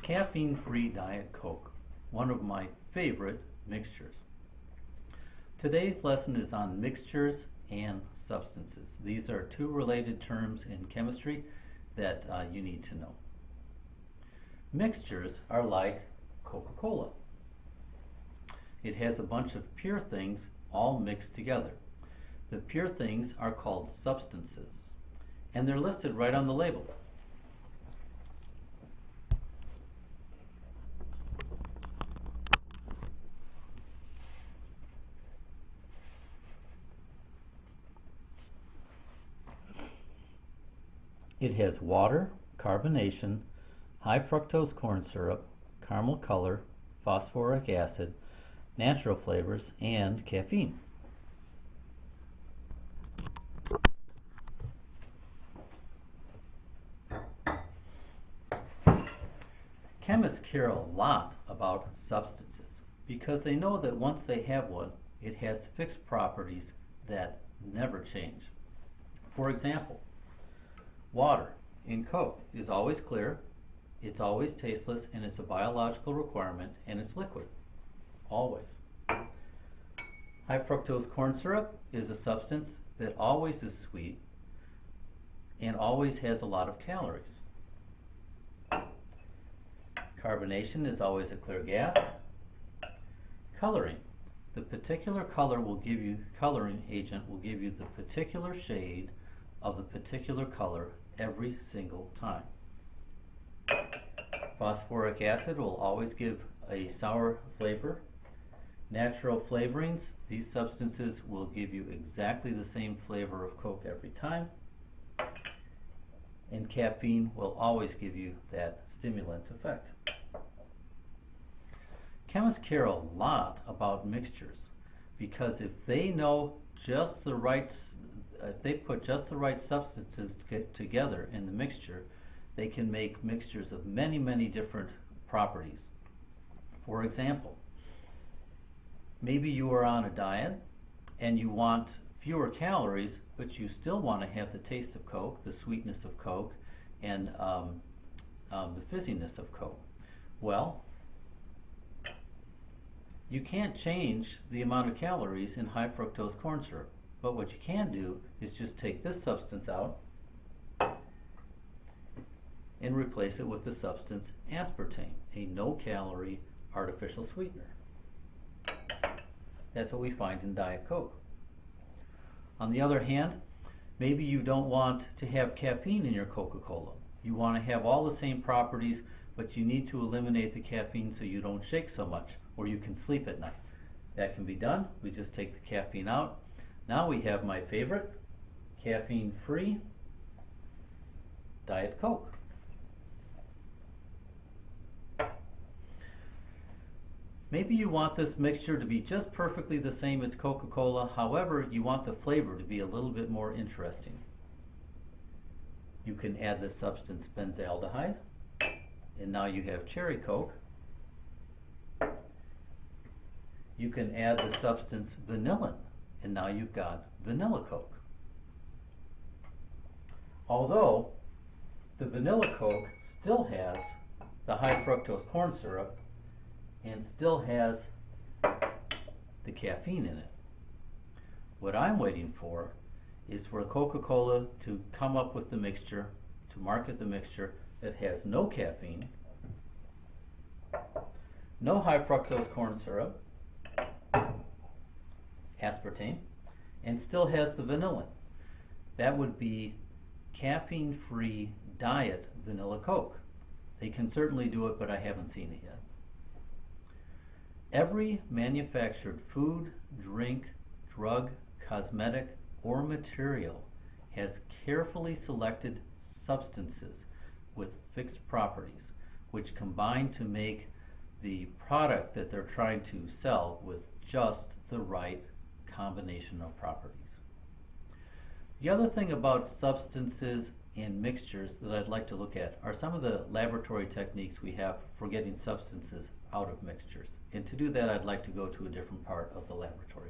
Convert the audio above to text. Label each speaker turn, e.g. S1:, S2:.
S1: Caffeine-free Diet Coke, one of my favorite mixtures. Today's lesson is on mixtures and substances. These are two related terms in chemistry that you need to know. Mixtures are like Coca-Cola. It has a bunch of pure things all mixed together. The pure things are called substances, and they're listed right on the label. It has water, carbonation, high fructose corn syrup, caramel color, phosphoric acid, natural flavors, and caffeine. Chemists care a lot about substances because they know that once they have one, it has fixed properties that never change. For example, water in Coke is always clear, it's always tasteless, and it's a biological requirement, and it's liquid. Always. High fructose corn syrup is a substance that always is sweet and always has a lot of calories. Carbonation is always a clear gas. Coloring. The particular color will give you, coloring agent will give you the particular shade of the particular color every single time. Phosphoric acid will always give a sour flavor. Natural flavorings, these substances will give you exactly the same flavor of Coke every time. And caffeine will always give you that stimulant effect. Chemists care a lot about mixtures because if they know just the right, if they put just the right substances together in the mixture, they can make mixtures of many, many different properties. For example, maybe you are on a diet and you want fewer calories, but you still want to have the taste of Coke, the sweetness of Coke, and the fizziness of Coke. Well, you can't change the amount of calories in high fructose corn syrup, but what you can do is just take this substance out and replace it with the substance aspartame, a no-calorie artificial sweetener. That's what we find in Diet Coke. On the other hand, maybe you don't want to have caffeine in your Coca-Cola. You want to have all the same properties, but you need to eliminate the caffeine so you don't shake so much, or you can sleep at night. That can be done. We just take the caffeine out. Now we have my favorite, caffeine-free Diet Coke. Maybe you want this mixture to be just perfectly the same as Coca-Cola, however, you want the flavor to be a little bit more interesting. You can add the substance benzaldehyde, and now you have cherry Coke. You can add the substance vanillin, and now you've got vanilla Coke. Although the vanilla Coke still has the high fructose corn syrup and still has the caffeine in it. What I'm waiting for is for Coca-Cola to come up with the mixture, to market the mixture that has no caffeine, no high fructose corn syrup, aspartame, and still has the vanillin. That would be caffeine-free diet vanilla Coke. They can certainly do it, but I haven't seen it yet. Every manufactured food, drink, drug, cosmetic, or material has carefully selected substances with fixed properties, which combine to make the product that they're trying to sell with just the right combination of properties. The other thing about substances and mixtures that I'd like to look at are some of the laboratory techniques we have for getting substances out of mixtures. And to do that, I'd like to go to a different part of the laboratory.